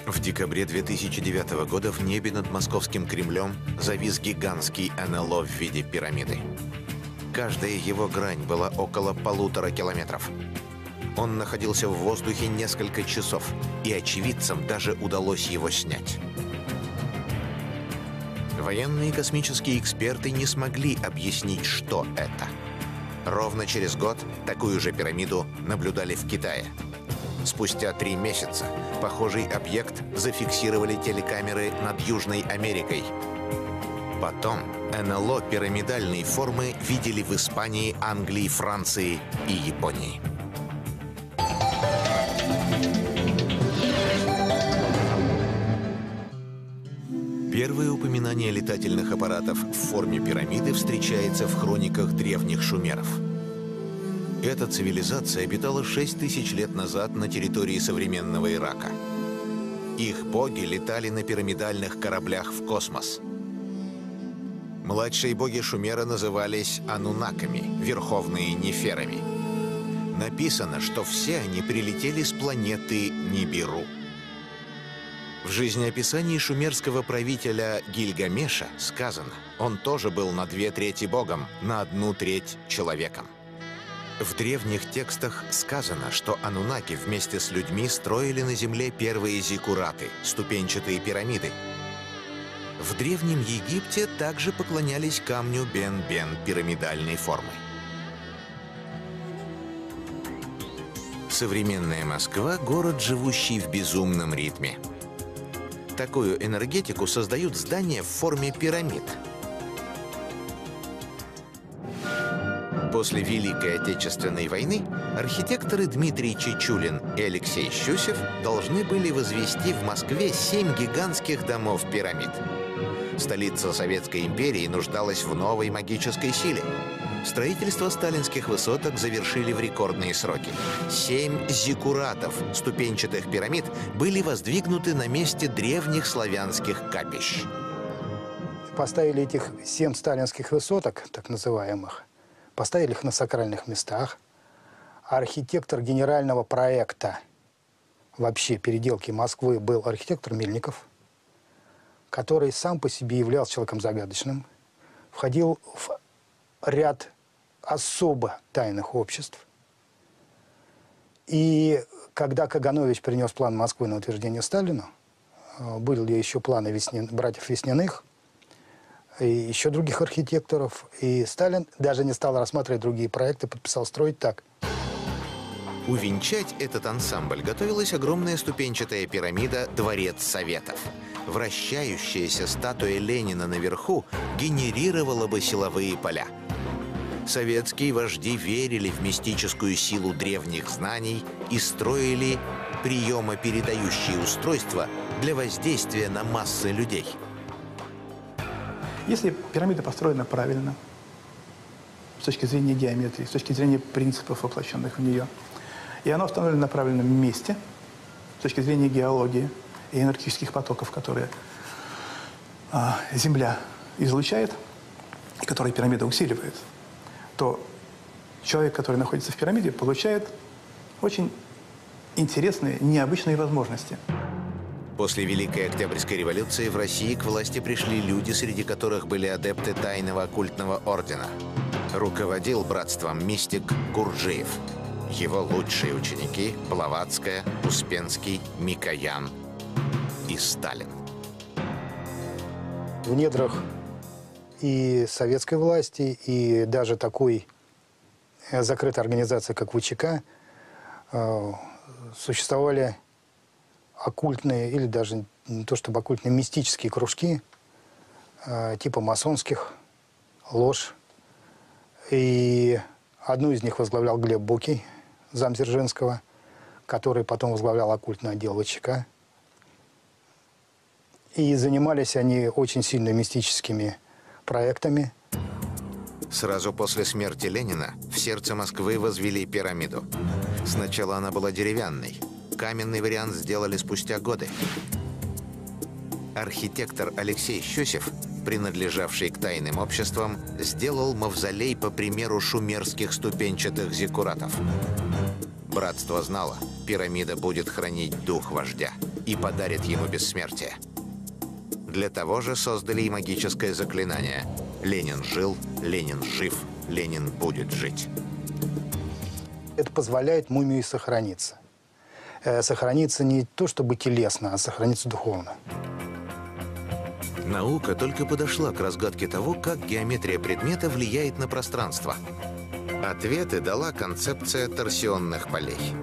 В декабре 2009 года в небе над московским Кремлем завис гигантский НЛО в виде пирамиды. Каждая его грань была около 1,5 километров. Он находился в воздухе несколько часов, и очевидцам даже удалось его снять. Военные и космические эксперты не смогли объяснить, что это. Ровно через год такую же пирамиду наблюдали в Китае. Спустя 3 месяца похожий объект зафиксировали телекамеры над Южной Америкой. Потом НЛО пирамидальной формы видели в Испании, Англии, Франции и Японии. Первое упоминание летательных аппаратов в форме пирамиды встречается в хрониках древних шумеров. Эта цивилизация обитала 6000 лет назад на территории современного Ирака. Их боги летали на пирамидальных кораблях в космос. Младшие боги Шумера назывались анунаками, верховные неферами. Написано, что все они прилетели с планеты Нибиру. В жизнеописании шумерского правителя Гильгамеша сказано, он тоже был на 2/3 богом, на 1/3 человеком. В древних текстах сказано, что анунаки вместе с людьми строили на земле первые зиккураты, ступенчатые пирамиды. В Древнем Египте также поклонялись камню Бен-Бен пирамидальной формы. Современная Москва – город, живущий в безумном ритме. Такую энергетику создают здания в форме пирамид. После Великой Отечественной войны архитекторы Дмитрий Чечулин и Алексей Щусев должны были возвести в Москве 7 гигантских домов-пирамид. Столица Советской империи нуждалась в новой магической силе. Строительство сталинских высоток завершили в рекордные сроки. 7 зиккуратов, ступенчатых пирамид, были воздвигнуты на месте древних славянских капищ. Поставили этих 7 сталинских высоток, так называемых, поставили их на сакральных местах. Архитектор генерального проекта вообще переделки Москвы был архитектор Мельников, который сам по себе являлся человеком загадочным, входил в ряд особо тайных обществ. И когда Каганович принес план Москвы на утверждение Сталину, были еще планы братьев Весняных, и еще других архитекторов. И Сталин даже не стал рассматривать другие проекты, подписал строить так. Увенчать этот ансамбль готовилась огромная ступенчатая пирамида «Дворец Советов». Вращающаяся статуя Ленина наверху генерировала бы силовые поля. Советские вожди верили в мистическую силу древних знаний и строили приемопередающие устройства для воздействия на массы людей. Если пирамида построена правильно, с точки зрения геометрии, с точки зрения принципов, воплощенных в нее, и она установлена на правильном месте, с точки зрения геологии и энергетических потоков, которые Земля излучает, и которые пирамида усиливает, то человек, который находится в пирамиде, получает очень интересные, необычные возможности. После Великой Октябрьской революции в России к власти пришли люди, среди которых были адепты тайного оккультного ордена. Руководил братством мистик Гурджиев. Его лучшие ученики – Блаватская, Успенский, Микоян и Сталин. В недрах и советской власти, и даже такой закрытой организации, как ВЧК, существовали оккультные, или даже не то чтобы оккультные, мистические кружки, типа масонских, ложь. И одну из них возглавлял Глеб Букий, зам Дзержинского, который потом возглавлял оккультный отдел ВЧК. И занимались они очень сильно мистическими проектами. Сразу после смерти Ленина в сердце Москвы возвели пирамиду. Сначала она была деревянной. Каменный вариант сделали спустя годы. Архитектор Алексей Щусев, принадлежавший к тайным обществам, сделал мавзолей по примеру шумерских ступенчатых зиккуратов. Братство знало, пирамида будет хранить дух вождя и подарит ему бессмертие. Для того же создали и магическое заклинание: «Ленин жил, Ленин жив, Ленин будет жить». Это позволяет мумии сохраниться. Сохраниться не то чтобы телесно, а сохраниться духовно. Наука только подошла к разгадке того, как геометрия предмета влияет на пространство. Ответы дала концепция торсионных полей.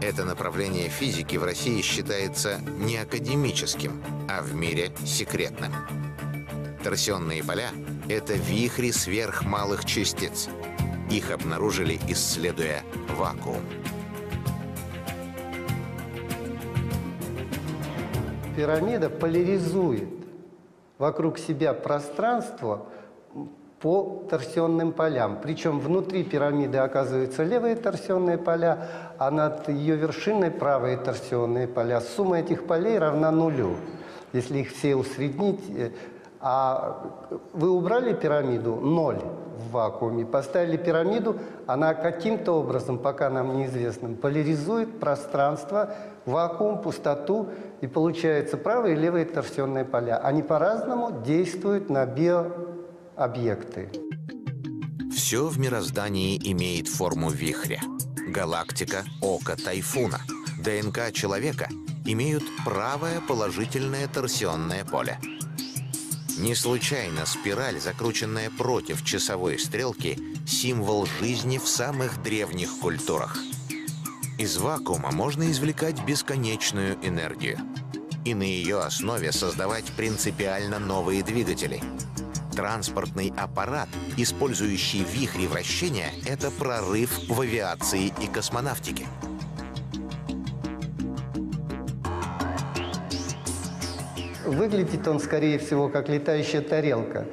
Это направление физики в России считается не академическим, а в мире секретным. Торсионные поля — это вихри сверхмалых частиц. Их обнаружили, исследуя вакуум. Пирамида поляризует вокруг себя пространство по торсионным полям. Причем внутри пирамиды оказываются левые торсионные поля, а над ее вершиной правые торсионные поля. Сумма этих полей равна нулю. Если их все усреднить, а вы убрали пирамиду, ноль в вакууме, поставили пирамиду, она каким-то образом, пока нам неизвестным, поляризует пространство, вакуум, пустоту, и получается правые и левые торсионные поля. Они по-разному действуют на биообъекты. Все в мироздании имеет форму вихря. Галактика – око тайфуна. ДНК человека имеют правое положительное торсионное поле. Не случайно спираль, закрученная против часовой стрелки, символ жизни в самых древних культурах. Из вакуума можно извлекать бесконечную энергию и на ее основе создавать принципиально новые двигатели. Транспортный аппарат, использующий вихри вращения, это прорыв в авиации и космонавтике. Выглядит он, скорее всего, как летающая тарелка.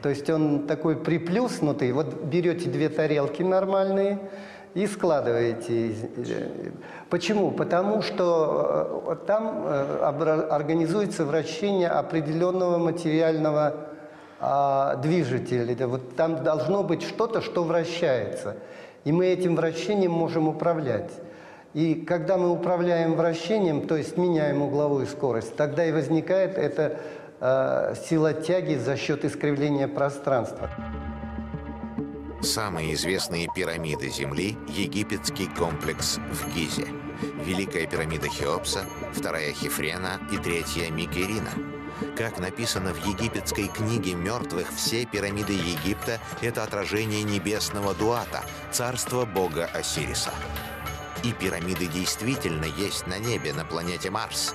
То есть он такой приплюснутый. Вот берете две тарелки нормальные и складываете. Почему? Потому что там организуется вращение определенного материального движителя. Вот там должно быть что-то, что вращается. И мы этим вращением можем управлять. И когда мы управляем вращением, то есть меняем угловую скорость, тогда и возникает эта сила тяги за счет искривления пространства. Самые известные пирамиды Земли – египетский комплекс в Гизе. Великая пирамида Хеопса, вторая Хефрена и третья Микерина. Как написано в египетской книге мертвых, все пирамиды Египта – это отражение небесного Дуата, царства бога Осириса. И пирамиды действительно есть на небе, на планете Марс.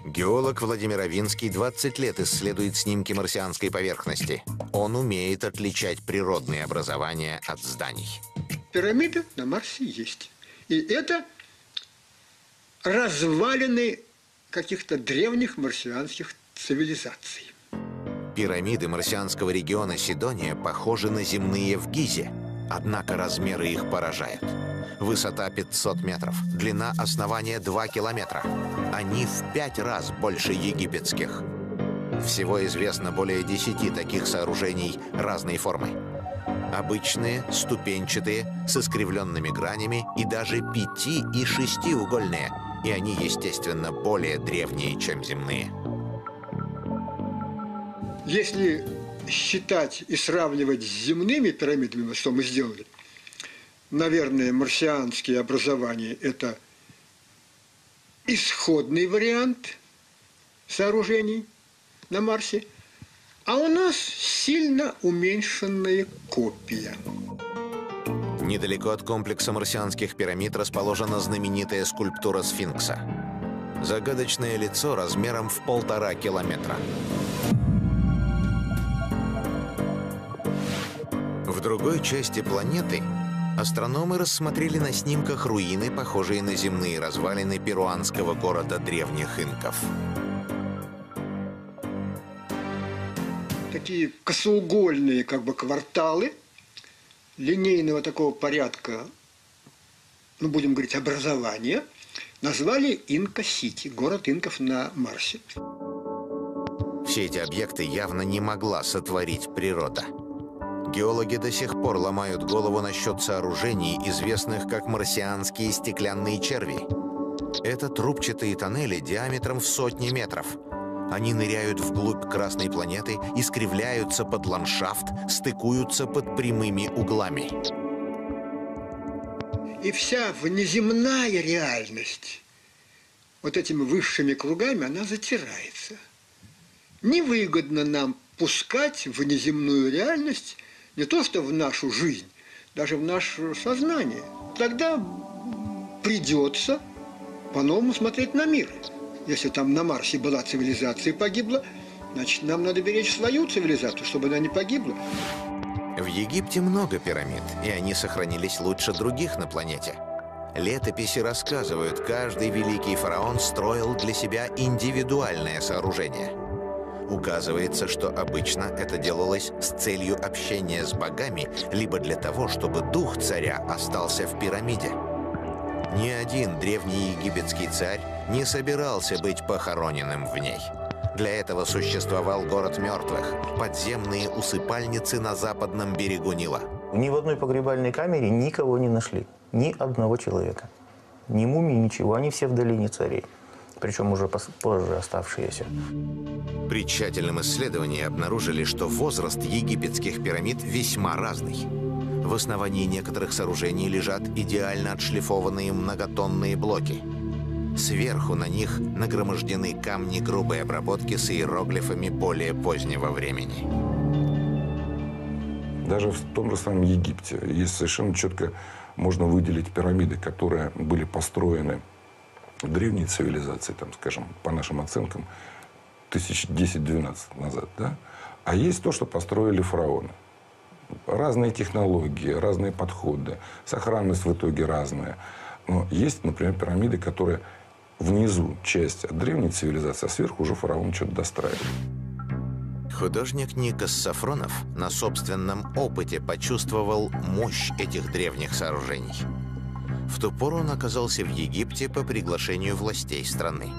Геолог Владимир Авинский 20 лет исследует снимки марсианской поверхности. Он умеет отличать природные образования от зданий. Пирамиды на Марсе есть. И это развалины каких-то древних марсианских цивилизаций. Пирамиды марсианского региона Сидония похожи на земные в Гизе. Однако размеры их поражают. Высота 500 метров, длина основания 2 километра. Они в 5 раз больше египетских. Всего известно более 10 таких сооружений разной формы. Обычные, ступенчатые, с искривленными гранями и даже 5- и 6-угольные. И они, естественно, более древние, чем земные. Если считать и сравнивать с земными пирамидами, что мы сделали, наверное, марсианские образования – это исходный вариант сооружений на Марсе, а у нас сильно уменьшенная копия. Недалеко от комплекса марсианских пирамид расположена знаменитая скульптура Сфинкса. Загадочное лицо размером в 1,5 километра. В другой части планеты астрономы рассмотрели на снимках руины, похожие на земные развалины перуанского города древних инков. Такие косоугольные кварталы линейного такого порядка, будем говорить, образования, назвали Инка-Сити, город инков на Марсе. Все эти объекты явно не могла сотворить природа. Геологи до сих пор ломают голову насчет сооружений, известных как марсианские стеклянные черви. Это трубчатые тоннели диаметром в сотни метров. Они ныряют вглубь Красной планеты, искривляются под ландшафт, стыкуются под прямыми углами. И вся внеземная реальность вот этими высшими кругами, она затирается. Невыгодно нам пускать внеземную реальность не то что в нашу жизнь, даже в наше сознание. Тогда придется по-новому смотреть на мир. Если там на Марсе была цивилизация и погибла, значит, нам надо беречь свою цивилизацию, чтобы она не погибла. В Египте много пирамид, и они сохранились лучше других на планете. Летописи рассказывают, каждый великий фараон строил для себя индивидуальное сооружение. Указывается, что обычно это делалось с целью общения с богами, либо для того, чтобы дух царя остался в пирамиде. Ни один древний египетский царь не собирался быть похороненным в ней. Для этого существовал город мертвых, подземные усыпальницы на западном берегу Нила. Ни в одной погребальной камере никого не нашли. Ни одного человека. Ни мумий, ничего. Они все в долине царей. Причем уже позже оставшиеся. При тщательном исследовании обнаружили, что возраст египетских пирамид весьма разный. В основании некоторых сооружений лежат идеально отшлифованные многотонные блоки. Сверху на них нагромождены камни грубой обработки с иероглифами более позднего времени. Даже в том же самом Египте есть совершенно четко можно выделить пирамиды, которые были построены в древней цивилизации, там, скажем, по нашим оценкам, 10-12 назад. Да? А есть то, что построили фараоны. Разные технологии, разные подходы, сохранность в итоге разная. Но есть, например, пирамиды, которые внизу часть от древней цивилизации, а сверху уже фараон что-то достраивает. Художник Никос Сафронов на собственном опыте почувствовал мощь этих древних сооружений. В ту пору он оказался в Египте по приглашению властей страны.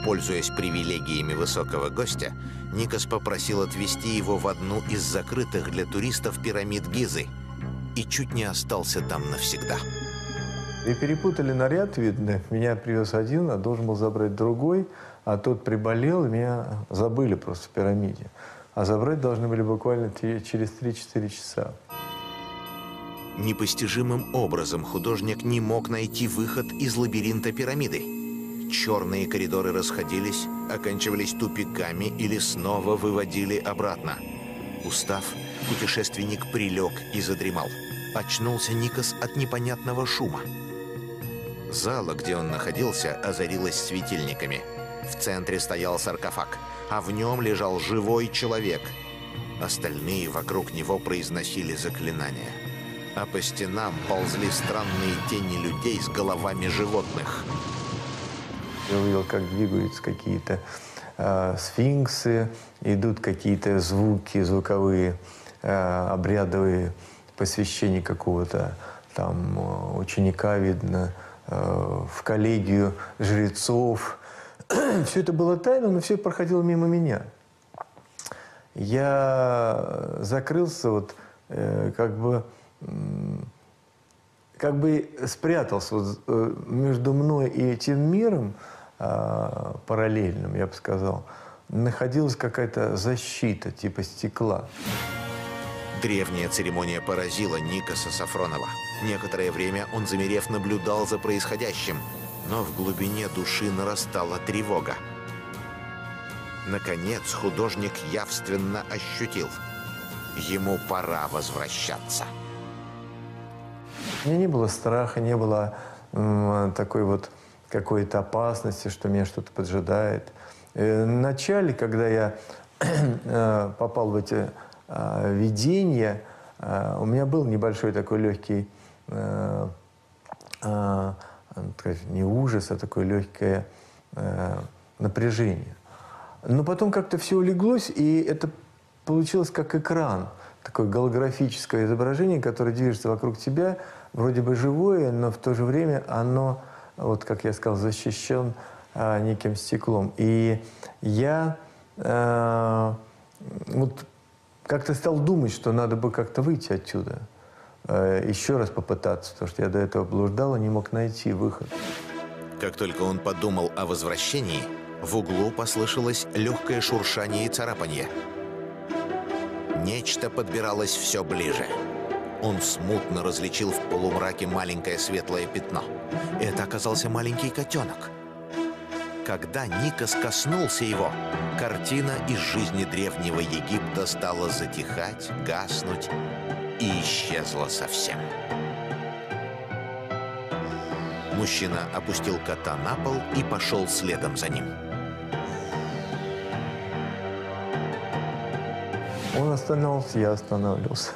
Пользуясь привилегиями высокого гостя, Никос попросил отвезти его в одну из закрытых для туристов пирамид Гизы и чуть не остался там навсегда. И перепутали наряд, видно. Меня привез один, а должен был забрать другой, а тот приболел, и меня забыли просто в пирамиде. А забрать должны были буквально через 3-4 часа. Непостижимым образом художник не мог найти выход из лабиринта пирамиды. Черные коридоры расходились, оканчивались тупиками или снова выводили обратно. Устав, путешественник прилег и задремал. Очнулся Никос от непонятного шума. Зала, где он находился, озарилась светильниками. В центре стоял саркофаг, а в нем лежал живой человек. Остальные вокруг него произносили заклинания. А по стенам ползли странные тени людей с головами животных. Я увидел, как двигаются какие-то сфинксы, идут какие-то звуки, звуковые, обрядовые, посвящение какого-то там ученика, видно, в коллегию жрецов. Все это было тайно, но все проходило мимо меня. Я закрылся, вот, как бы спрятался вот, между мной и этим миром параллельным, я бы сказал, находилась какая-то защита, типа стекла. Древняя церемония поразила Никоса Сафронова. Некоторое время он, замерев, наблюдал за происходящим, но в глубине души нарастала тревога. Наконец художник явственно ощутил – ему пора возвращаться. У меня не было страха, не было такой вот какой-то опасности, что меня что-то поджидает. В начале, когда я попал в эти видения, у меня был небольшой такой легкий, не ужас, а такое легкое напряжение. Но потом как-то все улеглось, и это получилось как экран, такое голографическое изображение, которое движется вокруг тебя, вроде бы живое, но в то же время оно, вот как я сказал, защищен неким стеклом. И я вот как-то стал думать, что надо бы как-то выйти отсюда. Еще раз попытаться, потому что я до этого блуждал и не мог найти выход. Как только он подумал о возвращении, в углу послышалось легкое шуршание и царапанье. Нечто подбиралось все ближе. Он смутно различил в полумраке маленькое светлое пятно. Это оказался маленький котенок. Когда Никос коснулся его, картина из жизни древнего Египта стала затихать, гаснуть и исчезла совсем. Мужчина опустил кота на пол и пошел следом за ним. Он останавливался, я останавливался.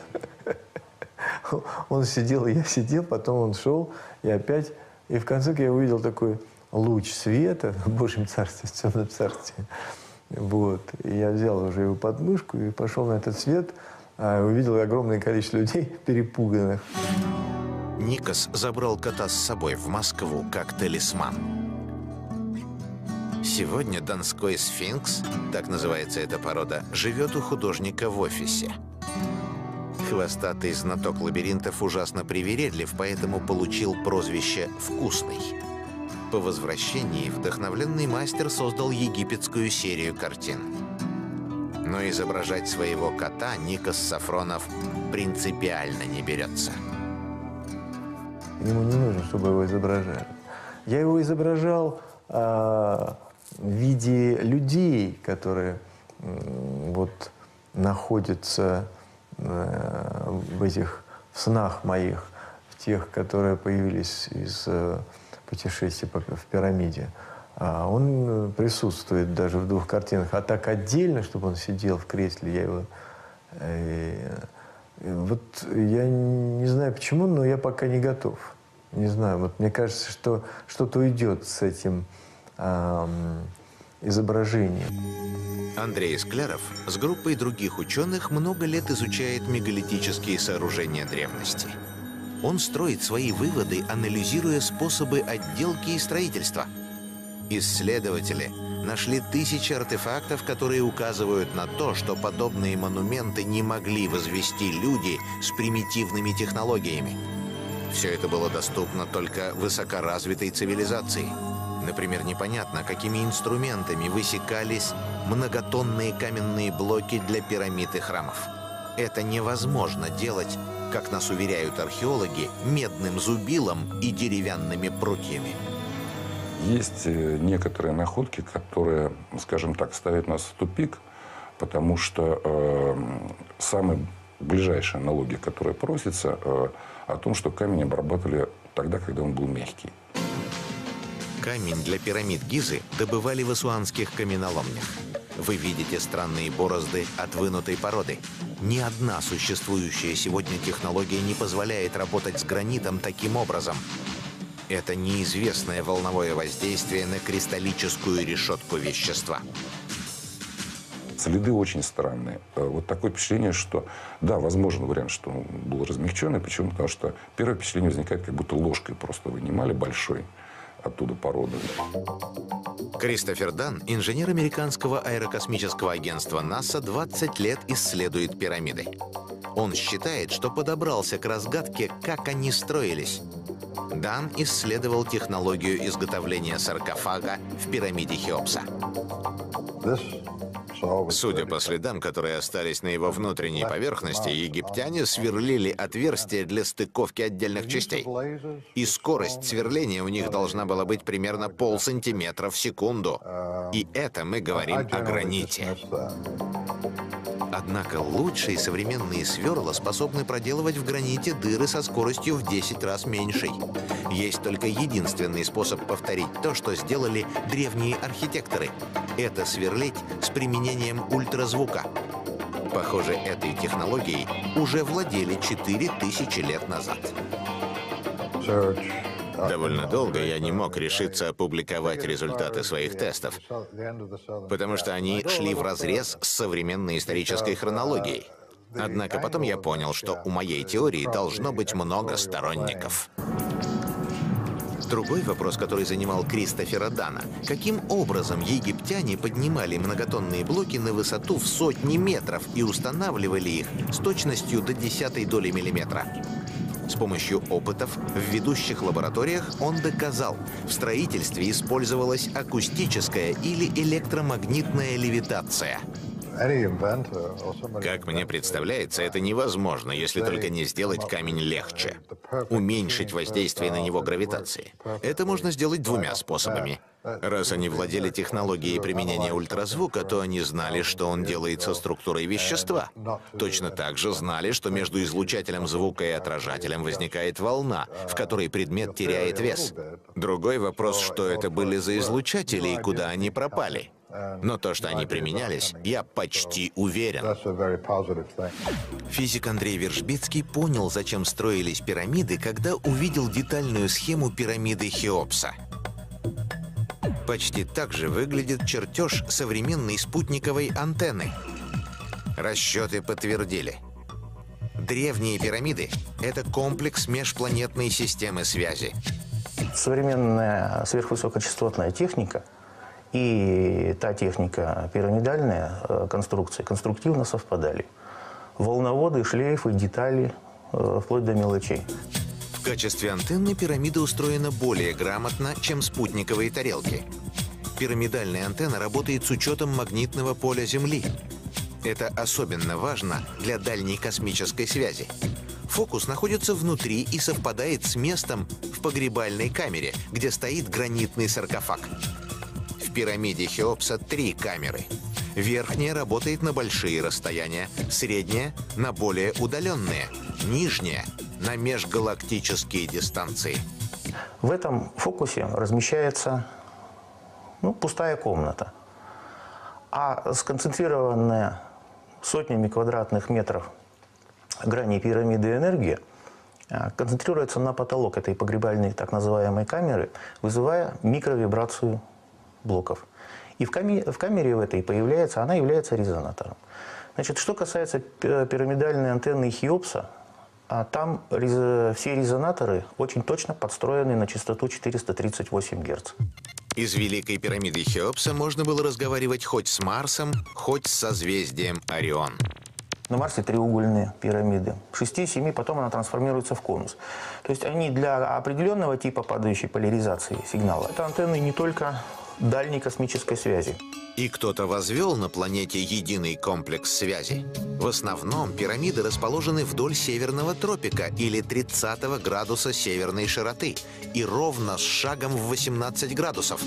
Он сидел, я сидел, потом он шел, и опять... И в конце я увидел такой луч света в Божьем Царстве, в Темном Царстве. Вот. И я взял уже его под мышку и пошел на этот свет, увидел огромное количество людей перепуганных. Никос забрал кота с собой в Москву как талисман. Сегодня донской сфинкс, так называется эта порода, живет у художника в офисе. Хвостатый знаток лабиринтов ужасно привередлив, поэтому получил прозвище «Вкусный». По возвращении вдохновленный мастер создал египетскую серию картин. Но изображать своего кота Никос Сафронов принципиально не берется. Ему не нужно, чтобы его изображали. Я его изображал в виде людей, которые вот находятся в этих снах моих, в тех, которые появились из путешествий в пирамиде. Он присутствует даже в 2 картинах. А так отдельно, чтобы он сидел в кресле, я его... Вот я не знаю почему, но я пока не готов. Не знаю, вот мне кажется, что что-то уйдет с этим изображением. Андрей Скляров с группой других ученых много лет изучает мегалитические сооружения древности. Он строит свои выводы, анализируя способы отделки и строительства. Исследователи нашли тысячи артефактов, которые указывают на то, что подобные монументы не могли возвести люди с примитивными технологиями. Все это было доступно только высокоразвитой цивилизации. Например, непонятно, какими инструментами высекались многотонные каменные блоки для пирамид и храмов. Это невозможно делать, как нас уверяют археологи, медным зубилом и деревянными прутьями. Есть некоторые находки, которые, скажем так, ставят нас в тупик, потому что самая ближайшая аналогия, которая просится, о том, что камень обрабатывали тогда, когда он был мягкий. Камень для пирамид Гизы добывали в ассуанских каменоломнях. Вы видите странные борозды от вынутой породы. Ни одна существующая сегодня технология не позволяет работать с гранитом таким образом. Это неизвестное волновое воздействие на кристаллическую решетку вещества. Следы очень странные. Вот такое впечатление, что, да, возможен вариант, что он был размягченный. Почему? Потому что первое впечатление возникает, как будто ложкой просто вынимали большой оттуда породы. Кристофер Дан, инженер американского аэрокосмического агентства НАСА, 20 лет исследует пирамиды. Он считает, что подобрался к разгадке, как они строились. Дан исследовал технологию изготовления саркофага в пирамиде Хеопса. Судя по следам, которые остались на его внутренней поверхности, египтяне сверлили отверстия для стыковки отдельных частей. И скорость сверления у них должна была быть примерно полсантиметра в секунду. И это мы говорим о граните. Однако лучшие современные сверла способны проделывать в граните дыры со скоростью в 10 раз меньшей. Есть только единственный способ повторить то, что сделали древние архитекторы. Это сверлить с применением ультразвука. Похоже, этой технологией уже владели 4000 лет назад. Довольно долго я не мог решиться опубликовать результаты своих тестов, потому что они шли вразрез с современной исторической хронологией. Однако потом я понял, что у моей теории должно быть много сторонников. Другой вопрос, который занимал Кристофера Дана: каким образом египтяне поднимали многотонные блоки на высоту в сотни метров и устанавливали их с точностью до 0,1 доли миллиметра? С помощью опытов в ведущих лабораториях он доказал, в строительстве использовалась акустическая или электромагнитная левитация. Как мне представляется, это невозможно, если только не сделать камень легче. Уменьшить воздействие на него гравитации. Это можно сделать двумя способами. Раз они владели технологией применения ультразвука, то они знали, что он делает со структурой вещества. Точно так же знали, что между излучателем звука и отражателем возникает волна, в которой предмет теряет вес. Другой вопрос, что это были за излучатели и куда они пропали. Но то, что они применялись, я почти уверен. Физик Андрей Вержбицкий понял, зачем строились пирамиды, когда увидел детальную схему пирамиды Хеопса. Почти так же выглядит чертеж современной спутниковой антенны. Расчеты подтвердили. Древние пирамиды — это комплекс межпланетной системы связи. Современная сверхвысокочастотная техника и та техника пирамидальная конструкции конструктивно совпадали. Волноводы, шлейфы, детали, вплоть до мелочей. В качестве антенны пирамида устроена более грамотно, чем спутниковые тарелки. Пирамидальная антенна работает с учетом магнитного поля Земли. Это особенно важно для дальней космической связи. Фокус находится внутри и совпадает с местом в погребальной камере, где стоит гранитный саркофаг. В пирамиде Хеопса 3 камеры. Верхняя работает на большие расстояния, средняя — на более удаленные, нижняя — на межгалактические дистанции. В этом фокусе размещается пустая комната. А сконцентрированная сотнями квадратных метров грани пирамиды энергии концентрируется на потолок этой погребальной так называемой камеры, вызывая микровибрацию блоков. И в камере в этой она является резонатором. Значит, что касается пирамидальной антенны Хеопса, там все резонаторы очень точно подстроены на частоту 438 Гц. Из Великой пирамиды Хеопса можно было разговаривать хоть с Марсом, хоть с созвездием Орион. На Марсе треугольные пирамиды. 6-7, потом она трансформируется в конус. То есть они для определенного типа падающей поляризации сигнала. Это антенны не только дальней космической связи. И кто-то возвел на планете единый комплекс связи. В основном пирамиды расположены вдоль северного тропика или 30 градуса северной широты и ровно с шагом в 18 градусов.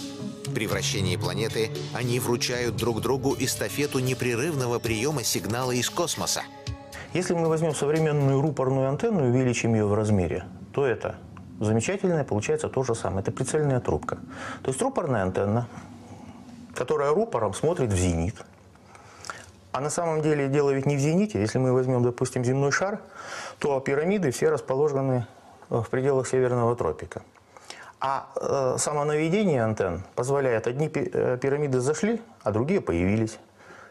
При вращении планеты они вручают друг другу эстафету непрерывного приема сигнала из космоса. Если мы возьмем современную рупорную антенну и увеличим ее в размере, то это замечательное получается то же самое. Это прицельная трубка. То есть рупорная антенна, которая рупором смотрит в зенит. А на самом деле дело ведь не в зените. Если мы возьмем, допустим, земной шар, то пирамиды все расположены в пределах северного тропика. А самонаведение антенн позволяет: одни пирамиды зашли, а другие появились.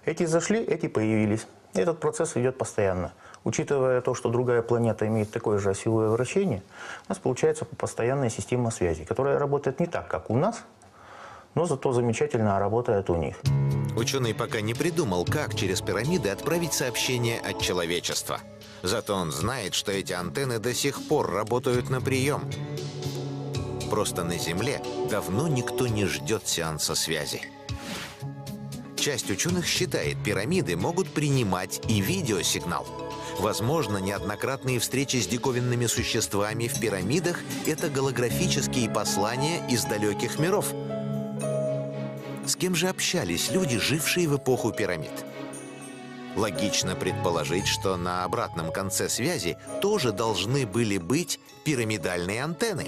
Эти зашли, эти появились. И этот процесс идет постоянно. Учитывая то, что другая планета имеет такое же осевое вращение, у нас получается постоянная система связи, которая работает не так, как у нас, но зато замечательно работает у них. Ученый пока не придумал, как через пирамиды отправить сообщение от человечества. Зато он знает, что эти антенны до сих пор работают на прием. Просто на Земле давно никто не ждет сеанса связи. Часть ученых считает, пирамиды могут принимать и видеосигнал. Возможно, неоднократные встречи с диковинными существами в пирамидах – это голографические послания из далеких миров. С кем же общались люди, жившие в эпоху пирамид? Логично предположить, что на обратном конце связи тоже должны были быть пирамидальные антенны.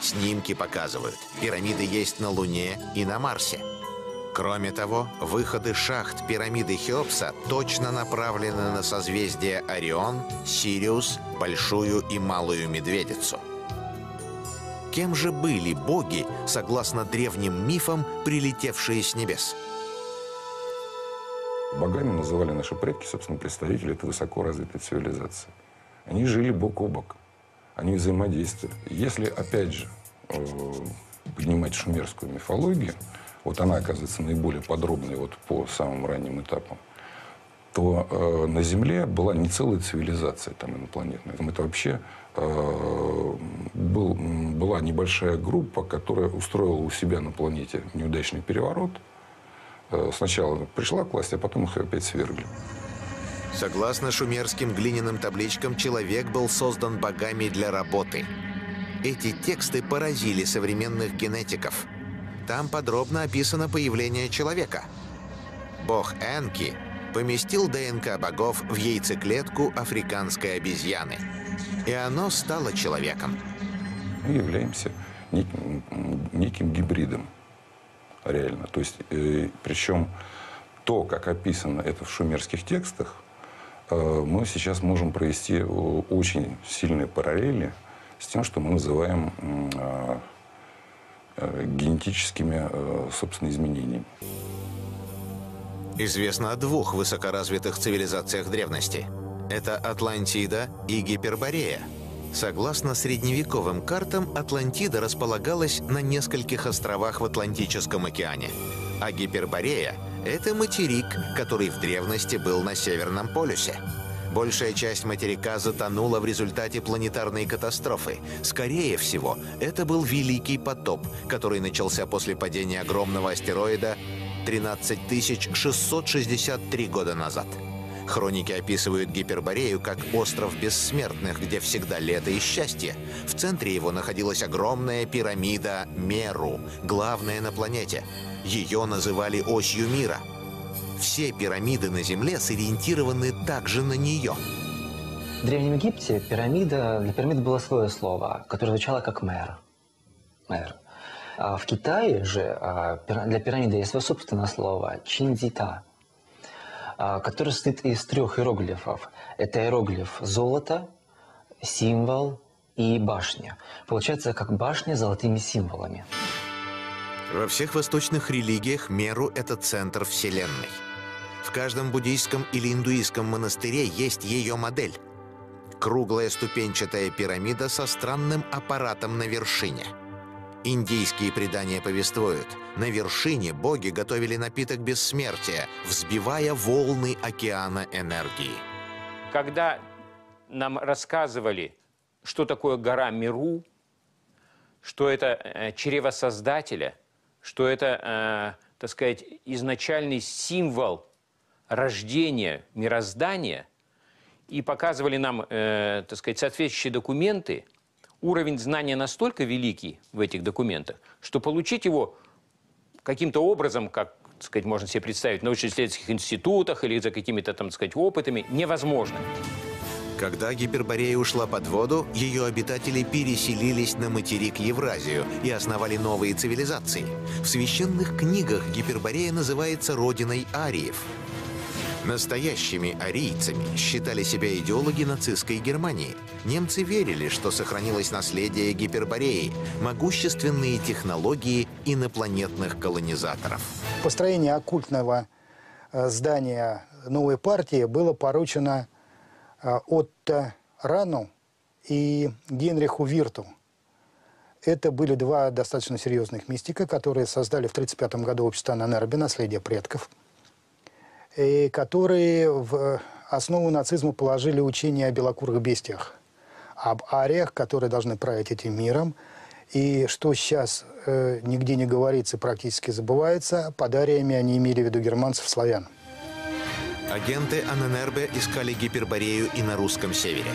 Снимки показывают, пирамиды есть на Луне и на Марсе. Кроме того, выходы шахт пирамиды Хеопса точно направлены на созвездия Орион, Сириус, Большую и Малую Медведицу. Кем же были боги, согласно древним мифам, прилетевшие с небес? Богами называли наши предки, собственно, представители этой высоко развитой цивилизации. Они жили бок о бок. Они взаимодействовали. Если, опять же, поднимать шумерскую мифологию, вот она оказывается наиболее подробной вот по самым ранним этапам, то на Земле была не целая цивилизация там инопланетная. Это вообще была небольшая группа, которая устроила у себя на планете неудачный переворот. Сначала пришла к власти, а потом их опять свергли. Согласно шумерским глиняным табличкам, человек был создан богами для работы. Эти тексты поразили современных генетиков. Там подробно описано появление человека. Бог Энки поместил ДНК богов в яйцеклетку африканской обезьяны. И оно стало человеком. Мы являемся неким гибридом, реально. То есть, причем то, как описано это в шумерских текстах, мы сейчас можем провести очень сильные параллели с тем, что мы называем генетическими, собственно, изменениями. Известно о двух высокоразвитых цивилизациях древности. Это Атлантида и Гиперборея. Согласно средневековым картам, Атлантида располагалась на нескольких островах в Атлантическом океане. А Гиперборея – это материк, который в древности был на Северном полюсе. Большая часть материка затонула в результате планетарной катастрофы. Скорее всего, это был Великий потоп, который начался после падения огромного астероида 13 663 года назад. Хроники описывают Гиперборею как остров бессмертных, где всегда лето и счастье. В центре его находилась огромная пирамида Меру, главная на планете. Ее называли осью мира. Все пирамиды на Земле сориентированы также на нее. В Древнем Египте для пирамиды было свое слово, которое звучало как мэр. А в Китае же для пирамиды есть свое собственное слово чинзита, который состоит из 3 иероглифов. Это иероглиф золото, символ и башня. Получается, как башня с золотыми символами. Во всех восточных религиях Меру – это центр Вселенной. В каждом буддийском или индуистском монастыре есть ее модель. Круглая ступенчатая пирамида со странным аппаратом на вершине. Индийские предания повествуют, на вершине боги готовили напиток бессмертия, взбивая волны океана энергии. Когда нам рассказывали, что такое гора Меру, что это чрево Создателя, что это, так сказать, изначальный символ рождения мироздания, и показывали нам, так сказать, соответствующие документы, уровень знания настолько великий в этих документах, что получить его каким-то образом, как, так сказать, можно себе представить, в научно-исследовательских институтах или за какими-то, там, так сказать, опытами, невозможно. Когда Гиперборея ушла под воду, ее обитатели переселились на материк Евразию и основали новые цивилизации. В священных книгах Гиперборея называется родиной ариев. Настоящими арийцами считали себя идеологи нацистской Германии. Немцы верили, что сохранилось наследие Гипербореи, могущественные технологии инопланетных колонизаторов. Построение оккультного здания новой партии было поручено Отто Рану и Генриху Вирту. Это были 2 достаточно серьезных мистика, которые создали в 1935 году общество Ананербе «Наследие предков», и которые в основу нацизма положили учение о белокурых бестиях, об ариях, которые должны править этим миром. И что сейчас нигде не говорится, практически забывается, под ариями они имели в виду германцев, славян. Агенты Ананербе искали Гиперборею и на русском севере.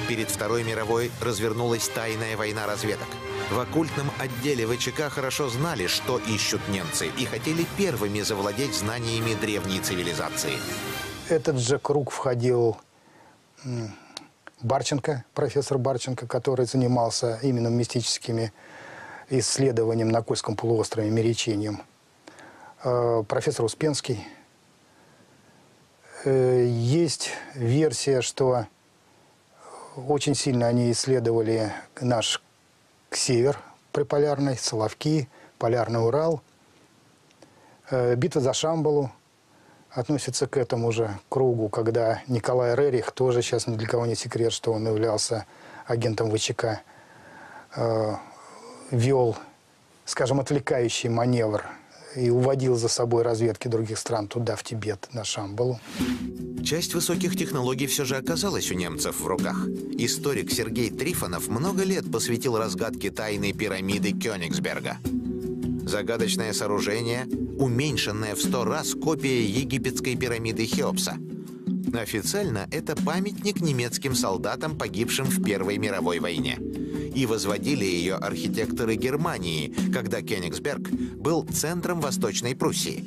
Перед Второй мировой развернулась тайная война разведок. В оккультном отделе ВЧК хорошо знали, что ищут немцы, и хотели первыми завладеть знаниями древней цивилизации. Этот же круг входил Барченко, профессор Барченко, который занимался именно мистическими исследованиями на Кольском полуострове, миречением. Профессор Успенский. Есть версия, что очень сильно они исследовали наш север приполярный, Соловки, Полярный Урал. Битва за Шамбалу относится к этому же кругу, когда Николай Рерих, тоже сейчас ни для кого не секрет, что он являлся агентом ВЧК, вел, скажем, отвлекающий маневр и уводил за собой разведки других стран туда, в Тибет, на Шамбалу. Часть высоких технологий все же оказалась у немцев в руках. Историк Сергей Трифонов много лет посвятил разгадке тайны пирамиды Кёнигсберга. Загадочное сооружение, уменьшенное в 100 раз копия египетской пирамиды Хеопса. Официально это памятник немецким солдатам, погибшим в Первой мировой войне. И возводили ее архитекторы Германии, когда Кёнигсберг был центром Восточной Пруссии.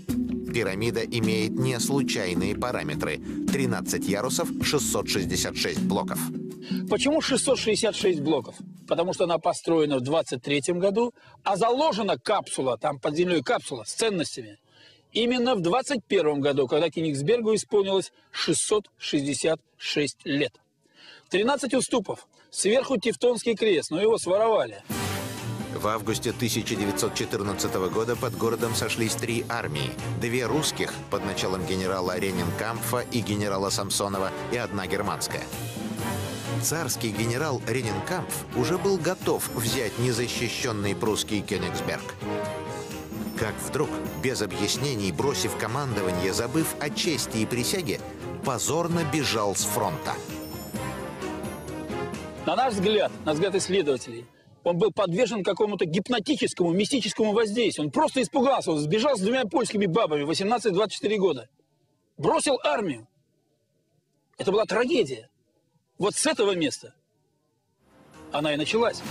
Пирамида имеет не случайные параметры – 13 ярусов, 666 блоков. Почему 666 блоков? Потому что она построена в 23-м году, а заложена капсула, там под землей капсула с ценностями, именно в 21-м году, когда Кёнигсбергу исполнилось 666 лет. 13 уступов, сверху Тевтонский крест, но его своровали. В августе 1914 года под городом сошлись 3 армии. 2 русских под началом генерала Ренинкампфа и генерала Самсонова и 1 германская. Царский генерал Ренинкампф уже был готов взять незащищенный прусский Кёнигсберг. Как вдруг, без объяснений, бросив командование, забыв о чести и присяге, позорно бежал с фронта. На наш взгляд исследователей, он был подвержен какому-то гипнотическому, мистическому воздействию. Он просто испугался, он сбежал с 2 польскими бабами, 18-24 года. Бросил армию. Это была трагедия. Вот с этого места она и началась.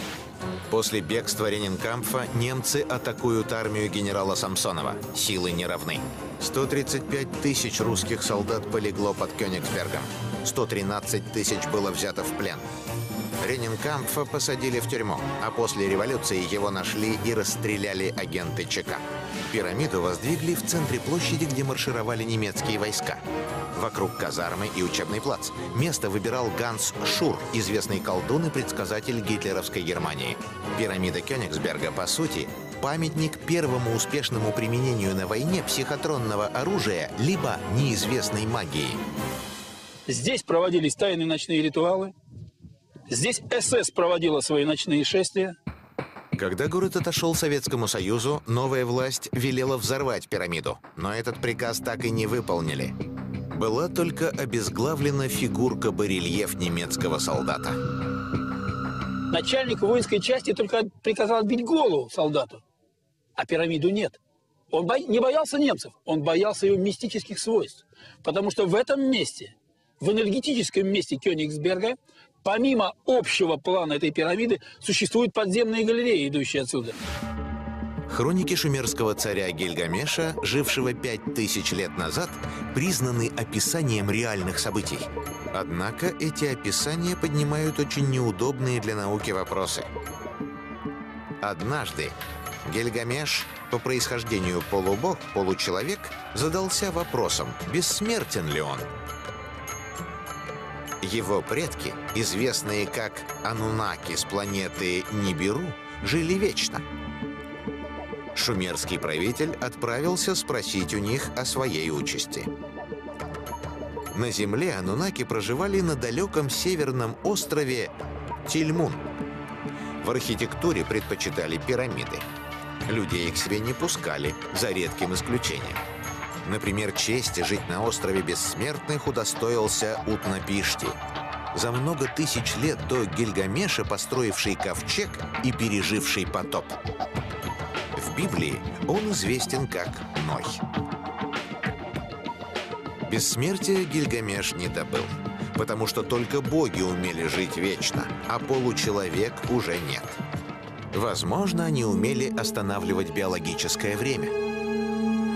После бегства Ренинкампфа немцы атакуют армию генерала Самсонова. Силы не равны. 135 тысяч русских солдат полегло под Кёнигсбергом. 113 тысяч было взято в плен. Ренинкампфа посадили в тюрьму, а после революции его нашли и расстреляли агенты ЧК. Пирамиду воздвигли в центре площади, где маршировали немецкие войска. Вокруг казармы и учебный плац. Место выбирал Ганс Шур, известный колдун и предсказатель гитлеровской Германии. Пирамида Кёнигсберга, по сути, памятник первому успешному применению на войне психотронного оружия либо неизвестной магии. Здесь проводились тайные ночные ритуалы. Здесь СС проводила свои ночные шествия. Когда город отошел Советскому Союзу, новая власть велела взорвать пирамиду. Но этот приказ так и не выполнили. Была только обезглавлена фигурка-барельеф немецкого солдата. Начальник воинской части только приказал отбить голову солдату, а пирамиду нет. Он не боялся немцев, он боялся ее мистических свойств. Потому что в этом месте, в энергетическом месте Кёнигсберга, помимо общего плана этой пирамиды, существуют подземные галереи, идущие отсюда. Хроники шумерского царя Гильгамеша, жившего 5000 лет назад, признаны описанием реальных событий. Однако эти описания поднимают очень неудобные для науки вопросы. Однажды Гильгамеш, по происхождению полубог, получеловек, задался вопросом, бессмертен ли он. Его предки, известные как Анунаки с планеты Нибиру, жили вечно. Шумерский правитель отправился спросить у них о своей участи. На Земле анунаки проживали на далеком северном острове Тильмун. В архитектуре предпочитали пирамиды. Людей к себе не пускали, за редким исключением. Например, чести жить на острове Бессмертных удостоился Утнапишти, за много тысяч лет до Гильгамеша построивший ковчег и переживший потоп. В Библии он известен как Ной. Бессмертия Гильгамеш не добыл, потому что только боги умели жить вечно, а получеловек уже нет. Возможно, они умели останавливать биологическое время.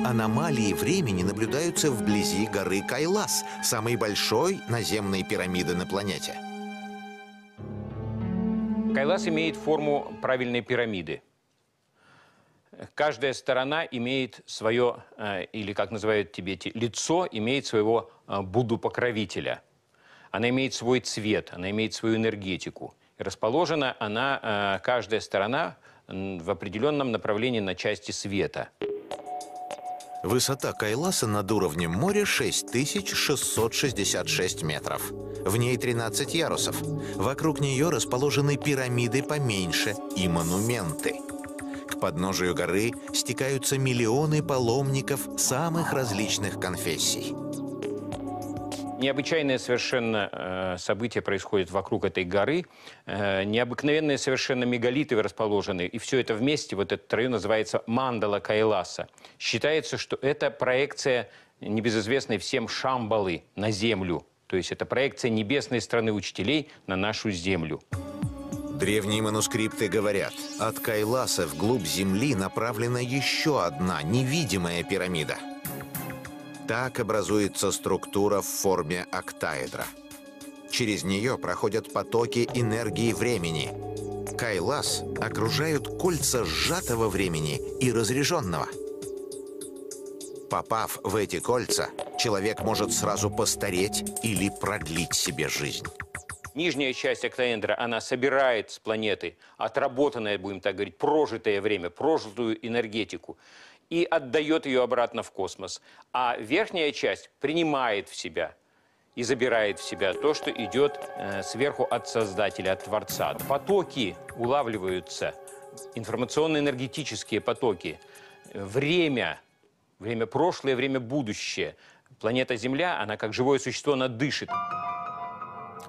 Аномалии времени наблюдаются вблизи горы Кайлас, самой большой наземной пирамиды на планете. Кайлас имеет форму правильной пирамиды. Каждая сторона имеет свое, или как называют в Тибете, лицо, имеет своего Будду-покровителя. Она имеет свой цвет, она имеет свою энергетику. И расположена она, каждая сторона, в определенном направлении на части света. Высота Кайласа над уровнем моря 6666 метров. В ней 13 ярусов. Вокруг нее расположены пирамиды поменьше и монументы. К подножию горы стекаются миллионы паломников самых различных конфессий. Необычайное совершенно событие происходит вокруг этой горы. Необыкновенные совершенно мегалиты расположены. И все это вместе, вот этот район называется Мандала Кайласа. Считается, что это проекция небезызвестной всем Шамбалы на Землю. То есть это проекция небесной страны учителей на нашу Землю. Древние манускрипты говорят, от Кайласа вглубь Земли направлена еще одна невидимая пирамида. Так образуется структура в форме октаэдра. Через нее проходят потоки энергии времени. Кайлас окружают кольца сжатого времени и разряженного. Попав в эти кольца, человек может сразу постареть или продлить себе жизнь. Нижняя часть октаэдра, она собирает с планеты отработанное, будем так говорить, прожитое время, прожитую энергетику и отдает ее обратно в космос. А верхняя часть принимает в себя и забирает в себя то, что идет сверху от Создателя, от Творца. Потоки улавливаются, информационно-энергетические потоки. Время прошлое, время будущее. Планета Земля, она как живое существо, она дышит.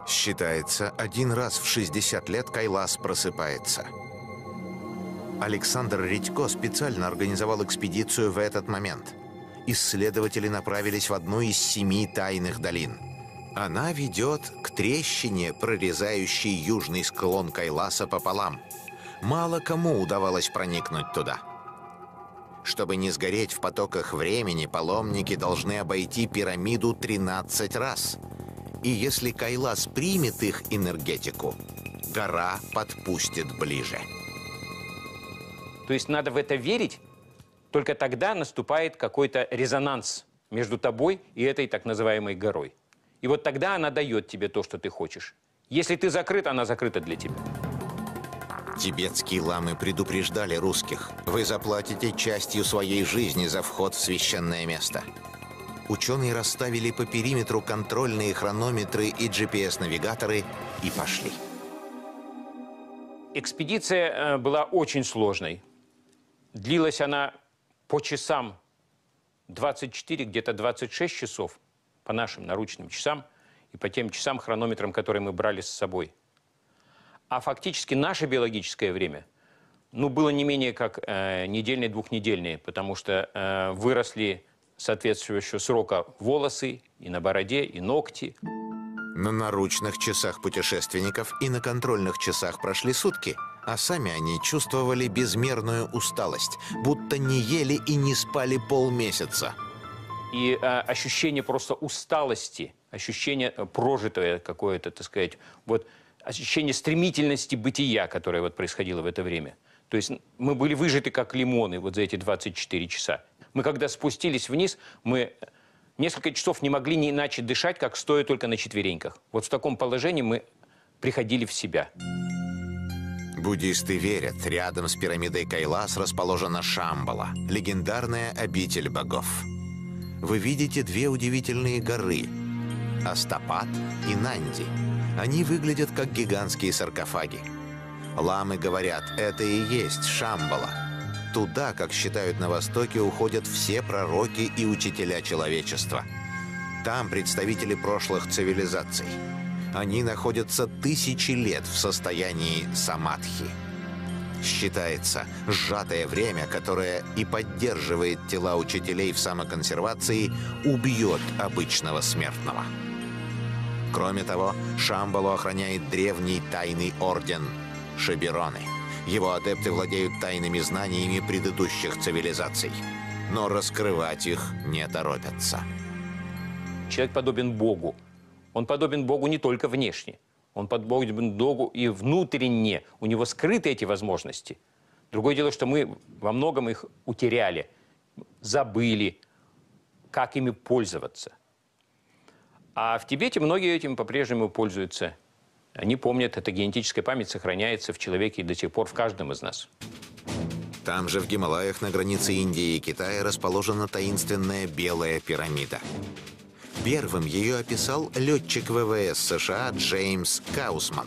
Считается, один раз в 60 лет Кайлас просыпается. Александр Редько специально организовал экспедицию в этот момент. Исследователи направились в одну из 7 тайных долин. Она ведет к трещине, прорезающей южный склон Кайласа пополам. Мало кому удавалось проникнуть туда. Чтобы не сгореть в потоках времени, паломники должны обойти пирамиду 13 раз. И если Кайлас примет их энергетику, гора подпустит ближе. То есть надо в это верить, только тогда наступает какой-то резонанс между тобой и этой так называемой горой. И вот тогда она дает тебе то, что ты хочешь. Если ты закрыт, она закрыта для тебя. Тибетские ламы предупреждали русских: вы заплатите частью своей жизни за вход в священное место. Ученые расставили по периметру контрольные хронометры и GPS-навигаторы и пошли. Экспедиция была очень сложной. Длилась она по часам 24, где-то 26 часов, по нашим наручным часам и по тем часам, хронометрам, которые мы брали с собой. А фактически наше биологическое время, было не менее как недельное, двухнедельное, потому что выросли соответствующего срока волосы и на бороде, и ногти. На наручных часах путешественников и на контрольных часах прошли сутки, а сами они чувствовали безмерную усталость, будто не ели и не спали полмесяца. И ощущение просто усталости, ощущение прожитое какое-то, так сказать, вот ощущение стремительности бытия, которое вот происходило в это время. То есть мы были выжаты как лимоны вот за эти 24 часа. Мы когда спустились вниз, мы несколько часов не могли не иначе дышать, как стоя только на четвереньках. Вот в таком положении мы приходили в себя. Буддисты верят, рядом с пирамидой Кайлас расположена Шамбала, легендарная обитель богов. Вы видите 2 удивительные горы – Астапат и Нанди. Они выглядят как гигантские саркофаги. Ламы говорят, это и есть Шамбала. Туда, как считают на Востоке, уходят все пророки и учителя человечества. Там представители прошлых цивилизаций. Они находятся тысячи лет в состоянии самадхи. Считается, сжатое время, которое и поддерживает тела учителей в самоконсервации, убьет обычного смертного. Кроме того, Шамбалу охраняет древний тайный орден – Шабироны. Его адепты владеют тайными знаниями предыдущих цивилизаций, но раскрывать их не торопятся. Человек подобен Богу. Он подобен Богу не только внешне. Он подобен Богу и внутренне. У него скрыты эти возможности. Другое дело, что мы во многом их утеряли, забыли, как ими пользоваться. А в Тибете многие этим по-прежнему пользуются. Они помнят, эта генетическая память сохраняется в человеке до сих пор в каждом из нас. Там же, в Гималаях, на границе Индии и Китая, расположена таинственная Белая пирамида. Первым ее описал летчик ВВС США Джеймс Каусман.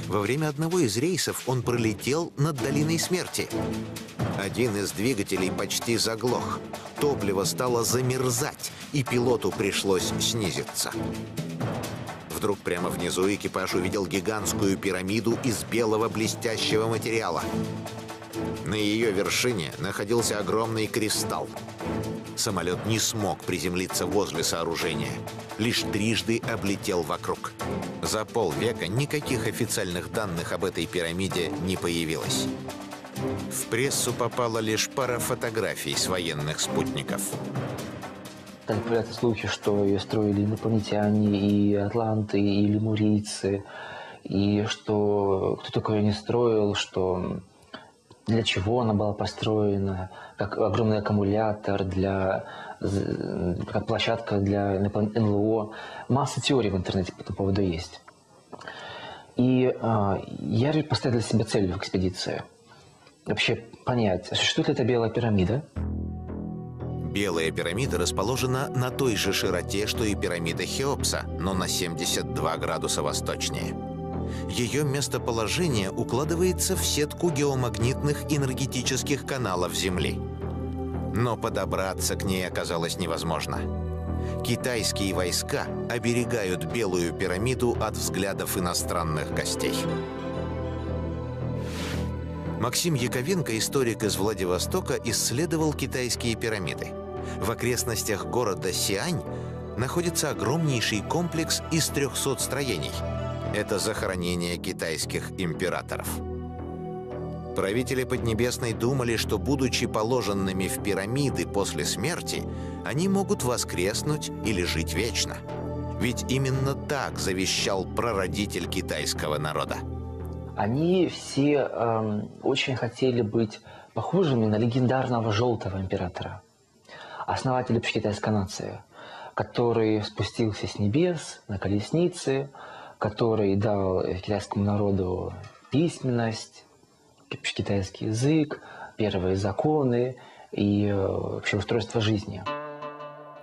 Во время одного из рейсов он пролетел над долиной смерти. Один из двигателей почти заглох. Топливо стало замерзать, и пилоту пришлось снизиться. Вдруг прямо внизу экипаж увидел гигантскую пирамиду из белого блестящего материала. На ее вершине находился огромный кристалл. Самолет не смог приземлиться возле сооружения. Лишь трижды облетел вокруг. За полвека никаких официальных данных об этой пирамиде не появилось. В прессу попала лишь пара фотографий с военных спутников. Там появляются слухи, что ее строили инопланетяне, и атланты, и лемурийцы, и что кто такое не строил, что для чего она была построена, как огромный аккумулятор, как площадка для НЛО. Масса теорий в интернете по этому поводу есть. И я поставил для себя цель в экспедиции. Вообще понять, существует ли эта белая пирамида? Белая пирамида расположена на той же широте, что и пирамида Хеопса, но на 72 градуса восточнее. Ее местоположение укладывается в сетку геомагнитных энергетических каналов Земли. Но подобраться к ней оказалось невозможно. Китайские войска оберегают Белую пирамиду от взглядов иностранных гостей. Максим Яковенко, историк из Владивостока, исследовал китайские пирамиды. В окрестностях города Сиань находится огромнейший комплекс из 300 строений. Это захоронение китайских императоров. Правители Поднебесной думали, что, будучи положенными в пирамиды после смерти, они могут воскреснуть или жить вечно. Ведь именно так завещал прародитель китайского народа. Они все очень хотели быть похожими на легендарного Желтого императора, основателя китайской нации, который спустился с небес на колеснице, который дал китайскому народу письменность, китайский язык, первые законы и вообще устройство жизни.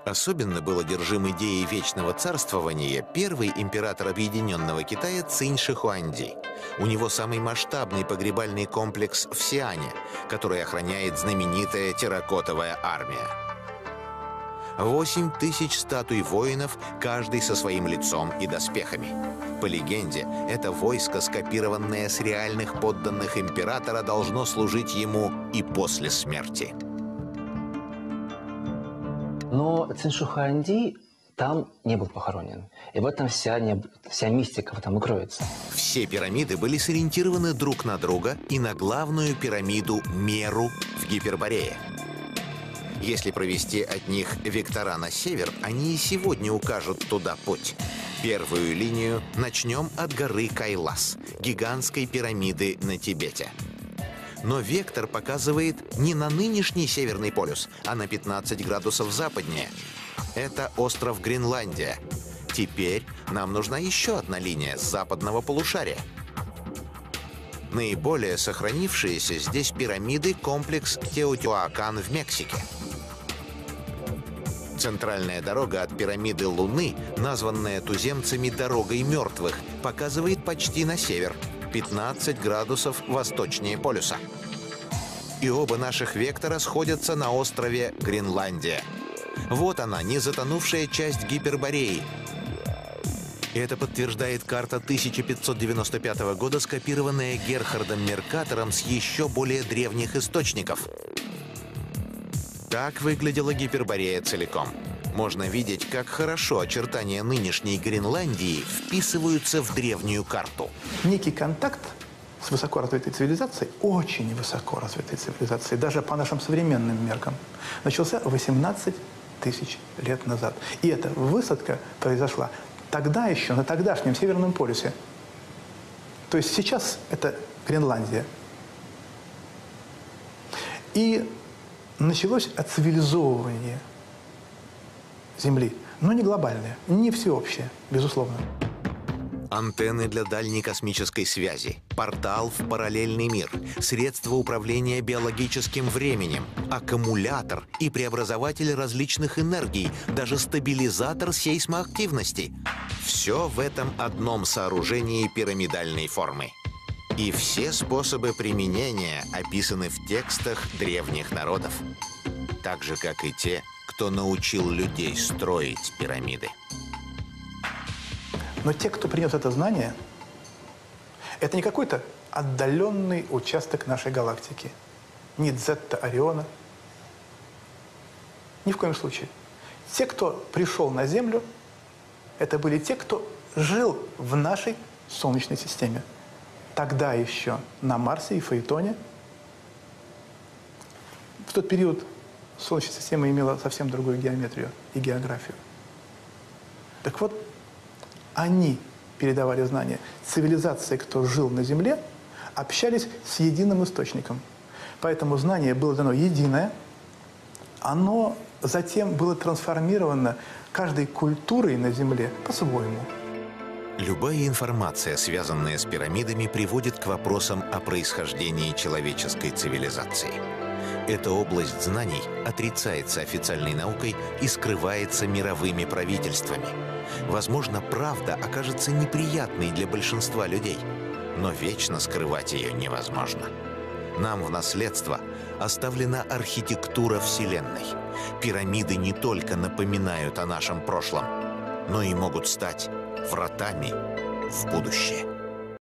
Особенно был одержим идеей вечного царствования первый император Объединенного Китая Цинь Шихуанди. У него самый масштабный погребальный комплекс в Сиане, который охраняет знаменитая терракотовая армия. 8000 статуй воинов, каждый со своим лицом и доспехами. По легенде, это войско, скопированное с реальных подданных императора, должно служить ему и после смерти. Но Цинь Шихуанди там не был похоронен. И в этом вся мистика в этом и кроется. Все пирамиды были сориентированы друг на друга и на главную пирамиду Меру в Гиперборее. Если провести от них вектора на север, они и сегодня укажут туда путь. Первую линию начнем от горы Кайлас, гигантской пирамиды на Тибете. Но вектор показывает не на нынешний Северный полюс, а на 15 градусов западнее. Это остров Гренландия. Теперь нам нужна еще одна линия с западного полушария. Наиболее сохранившиеся здесь пирамиды — комплекс Теотиуакан в Мексике. Центральная дорога от пирамиды Луны, названная туземцами «дорогой мертвых», показывает почти на север, 15 градусов восточнее полюса. И оба наших вектора сходятся на острове Гренландия. Вот она, не затонувшая часть Гипербореи. Это подтверждает карта 1595 года, скопированная Герхардом Меркатором с еще более древних источников. Так выглядела Гиперборея целиком. Можно видеть, как хорошо очертания нынешней Гренландии вписываются в древнюю карту. Некий контакт с высокоразвитой цивилизацией, очень высокоразвитой цивилизацией, даже по нашим современным меркам, начался 18 тысяч лет назад. И эта высадка произошла тогда еще, на тогдашнем Северном полюсе. То есть сейчас это Гренландия. И началось оцивилизовывание Земли. Но не глобальное, не всеобщее, безусловно. Антенны для дальней космической связи, портал в параллельный мир, средства управления биологическим временем, аккумулятор и преобразователь различных энергий, даже стабилизатор сейсмоактивности. Все в этом одном сооружении пирамидальной формы. И все способы применения описаны в текстах древних народов. Так же, как и те, кто научил людей строить пирамиды. Но те, кто принес это знание, это не какой-то отдаленный участок нашей галактики. Не Дзетта Ориона. Ни в коем случае. Те, кто пришел на Землю, это были те, кто жил в нашей Солнечной системе. Тогда еще на Марсе и Фаэтоне. В тот период Солнечная система имела совсем другую геометрию и географию. Так вот, они передавали знания. Цивилизации, кто жил на Земле, общались с единым источником. Поэтому знание было дано единое, оно затем было трансформировано каждой культурой на Земле по-своему. Любая информация, связанная с пирамидами, приводит к вопросам о происхождении человеческой цивилизации. Эта область знаний отрицается официальной наукой и скрывается мировыми правительствами. Возможно, правда окажется неприятной для большинства людей, но вечно скрывать ее невозможно. Нам в наследство оставлена архитектура Вселенной. Пирамиды не только напоминают о нашем прошлом, но и могут стать вратами в будущее.